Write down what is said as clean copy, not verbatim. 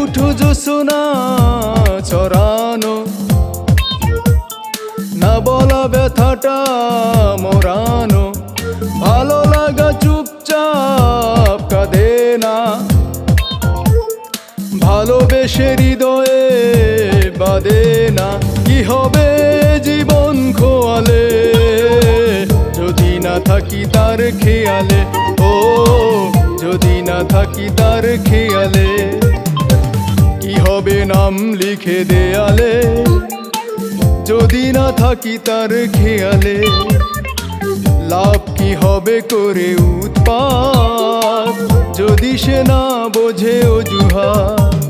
মুঠো জোছনা ছড়ানো, না বলা ব্যথাটা মোড়ানো, ভালো লাগা চুপচাপ কাঁদে না, ভালোবেসে হৃদয়ে বাঁধে না। কি হবে জীবন খোয়ালে যদি না থাকি তার খেয়ালে, ও যদি না থাকি তার খেয়ালে। কি হবে নাম লিখে দেয়ালে যদি না থাকি তার খেয়ালে। লাভ কি হবে করে উৎপাত যদি সে না বোঝে অজুহাত।